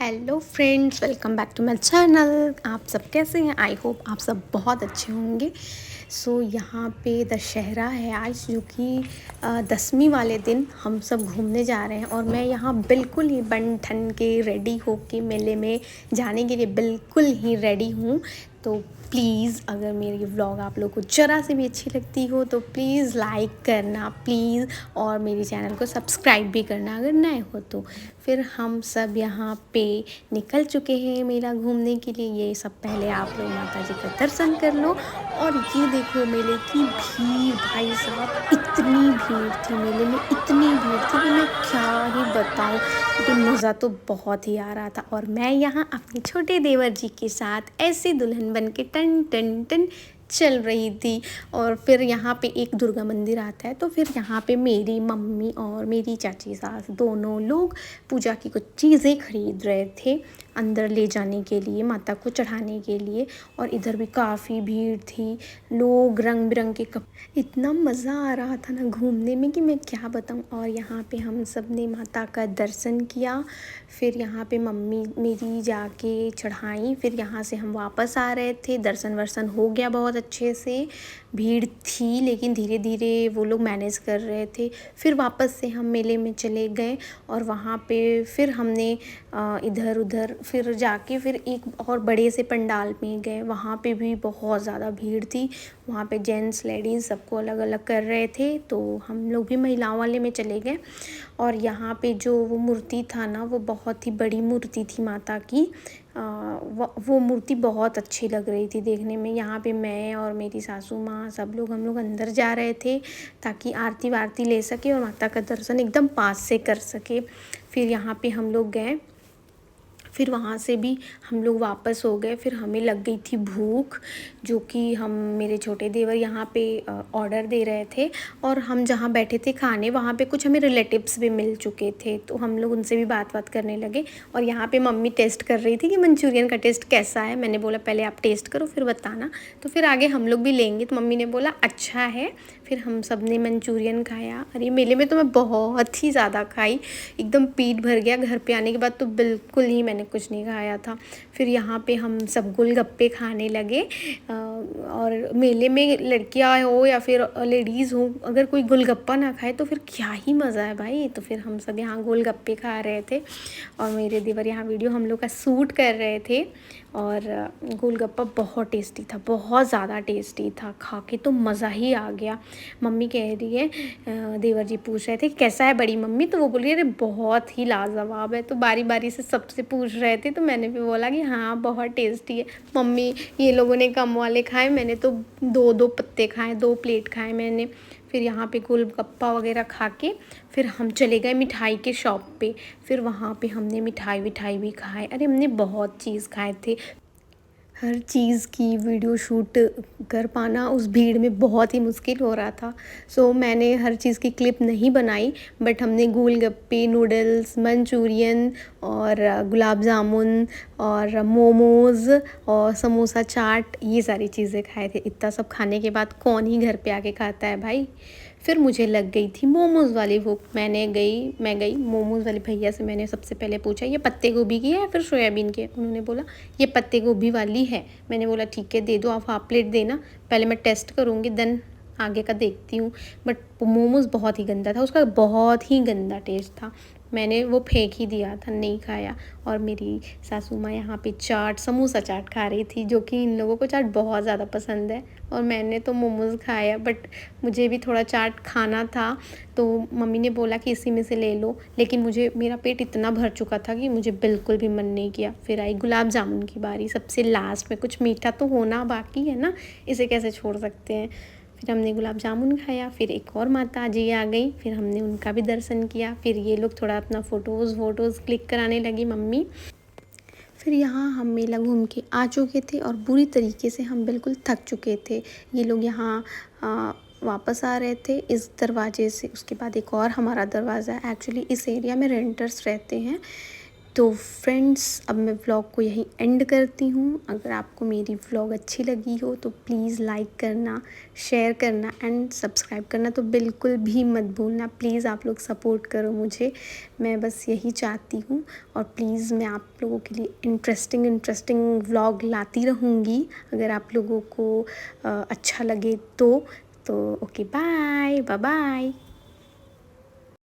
Hello friends, welcome back to my channel. आप सब कैसे हैं? आई होप आप सब बहुत अच्छे होंगे। यहाँ पे दशहरा है आज, जो कि 10वीं वाले दिन हम सब घूमने जा रहे हैं। और मैं यहाँ बिल्कुल ही बन ठन के रेडी हो के मेले में जाने के लिए बिल्कुल ही रेडी हूँ। तो प्लीज़, अगर मेरी व्लॉग आप लोग को ज़रा से भी अच्छी लगती हो तो प्लीज़ लाइक करना प्लीज़, और मेरे चैनल को सब्सक्राइब भी करना अगर नए हो तो। फिर हम सब यहाँ पे निकल चुके हैं मेला घूमने के लिए। ये सब पहले आप लोग माता जी का दर्शन कर लो। और ये देखो मेले की भीड़, भाई साहब इतनी भीड़ थी मेले में, इतनी भीड़ थी कि मैं क्या ही बताऊँ। लेकिन मज़ा तो बहुत ही आ रहा था। और मैं यहाँ अपने छोटे देवर जी के साथ ऐसे दुल्हन बन के टन टन टन चल रही थी। और फिर यहाँ पे एक दुर्गा मंदिर आता है, तो फिर यहाँ पे मेरी मम्मी और मेरी चाची सास दोनों लोग पूजा की कुछ चीज़ें खरीद रहे थे अंदर ले जाने के लिए, माता को चढ़ाने के लिए। और इधर भी काफ़ी भीड़ थी, लोग रंग बिरंग के इतना मज़ा आ रहा था ना घूमने में कि मैं क्या बताऊँ। और यहाँ पे हम सब ने माता का दर्शन किया। फिर यहाँ पे मम्मी मेरी जाके चढ़ाई। फिर यहाँ से हम वापस आ रहे थे, दर्शन वर्शन हो गया बहुत अच्छे से। भीड़ थी लेकिन धीरे धीरे वो लोग मैनेज कर रहे थे। फिर वापस से हम मेले में चले गए और वहाँ पे फिर हमने इधर उधर फिर जाके फिर एक और बड़े से पंडाल में गए। वहाँ पे भी बहुत ज़्यादा भीड़ थी। वहाँ पे जेंट्स लेडीज़ सबको अलग अलग कर रहे थे, तो हम लोग भी महिलाओं वाले में चले गए। और यहाँ पे जो वो मूर्ति था ना, वो बहुत ही बड़ी मूर्ति थी माता की। वो मूर्ति बहुत अच्छी लग रही थी देखने में। यहाँ पे मैं और मेरी सासू माँ सब लोग हम लोग अंदर जा रहे थे ताकि आरती वारती ले सके और माता का दर्शन एकदम पास से कर सके। फिर यहाँ पे हम लोग गए, फिर वहाँ से भी हम लोग वापस हो गए। फिर हमें लग गई थी भूख, जो कि हम मेरे छोटे देवर यहाँ पे ऑर्डर दे रहे थे। और हम जहाँ बैठे थे खाने, वहाँ पे कुछ हमें रिलेटिव्स भी मिल चुके थे, तो हम लोग उनसे भी बात करने लगे। और यहाँ पे मम्मी टेस्ट कर रही थी कि मंचूरियन का टेस्ट कैसा है। मैंने बोला पहले आप टेस्ट करो फिर बताना, तो फिर आगे हम लोग भी लेंगे। तो मम्मी ने बोला अच्छा है। फिर हम सब ने मंचूरियन खाया। अरे मेले में तो मैं बहुत ही ज़्यादा खाई, एकदम पेट भर गया। घर पे आने के बाद तो बिल्कुल ही मैंने कुछ नहीं खाया था। फिर यहाँ पे हम सब गोलगप्पे खाने लगे। और मेले में लड़कियाँ हो या फिर लेडीज़ हो, अगर कोई गोलगप्पा ना खाए तो फिर क्या ही मज़ा है भाई। तो फिर हम सब यहाँ गोलगप्पे खा रहे थे और मेरे देवर यहाँ वीडियो हम लोग का शूट कर रहे थे। और गोलगप्पा बहुत टेस्टी था, बहुत ज़्यादा टेस्टी था। खा के तो मज़ा ही आ गया। मम्मी कह रही है, देवर जी पूछ रहे थे कैसा है बड़ी मम्मी, तो वो बोल रही है अरे बहुत ही लाजवाब है। तो बारी बारी से सबसे पूछ रहे थे, तो मैंने भी बोला कि हाँ बहुत टेस्टी है मम्मी। ये लोगों ने कम वाले खाए, मैंने तो दो दो पत्ते खाए, 2 प्लेट खाए मैंने। फिर यहाँ पे गोलगप्पा वगैरह खा के फिर हम चले गए मिठाई के शॉप पे। फिर वहाँ पे हमने मिठाई विठाई भी खाए। अरे हमने बहुत चीज़ खाए थे। हर चीज़ की वीडियो शूट कर पाना उस भीड़ में बहुत ही मुश्किल हो रहा था। मैंने हर चीज़ की क्लिप नहीं बनाई, बट हमने गोलगप्पे, नूडल्स, मंचूरियन और गुलाब जामुन और मोमोज़ और समोसा चाट, ये सारी चीज़ें खाए थे। इतना सब खाने के बाद कौन ही घर पे आके खाता है भाई। फिर मुझे लग गई थी मोमोज़ वाली भूख। मैं गई मोमोज़ वाले भैया से, मैंने सबसे पहले पूछा ये पत्ते गोभी की है या फिर सोयाबीन की है। उन्होंने बोला ये पत्ते गोभी वाली है। मैंने बोला ठीक है दे दो, आप हाफ प्लेट देना, पहले मैं टेस्ट करूँगी देन आगे का देखती हूँ। बट मोमोज़ बहुत ही गंदा था, उसका बहुत ही गंदा टेस्ट था। मैंने वो फेंक ही दिया था, नहीं खाया। और मेरी सासू माँ यहाँ पे चाट, समोसा चाट खा रही थी, जो कि इन लोगों को चाट बहुत ज़्यादा पसंद है। और मैंने तो मोमोज़ खाया, बट मुझे भी थोड़ा चाट खाना था, तो मम्मी ने बोला कि इसी में से ले लो। लेकिन मेरा पेट इतना भर चुका था कि मुझे बिल्कुल भी मन नहीं किया। फिर आई गुलाब जामुन की बारी, सबसे लास्ट में। कुछ मीठा तो होना बाकी है ना, इसे कैसे छोड़ सकते हैं। फिर हमने गुलाब जामुन खाया। फिर एक और माता जी आ गई, फिर हमने उनका भी दर्शन किया। फिर ये लोग थोड़ा अपना फ़ोटोज़ क्लिक कराने लगी मम्मी। फिर यहाँ हम मेला घूम के आ चुके थे और बुरी तरीके से हम बिल्कुल थक चुके थे। ये लोग यहाँ वापस आ रहे थे इस दरवाजे से। उसके बाद एक और हमारा दरवाज़ा है। एक्चुअली इस एरिया में रेंटर्स रहते हैं, तो फ्रेंड्स, अब मैं व्लॉग को यहीं एंड करती हूँ। अगर आपको मेरी व्लॉग अच्छी लगी हो तो प्लीज़ लाइक करना, शेयर करना एंड सब्सक्राइब करना तो बिल्कुल भी मत भूलना। प्लीज़ आप लोग सपोर्ट करो मुझे, मैं बस यही चाहती हूँ। और प्लीज़ मैं आप लोगों के लिए इंटरेस्टिंग व्लॉग लाती रहूँगी अगर आप लोगों को अच्छा लगे तो ओके, बाय बाय बाय।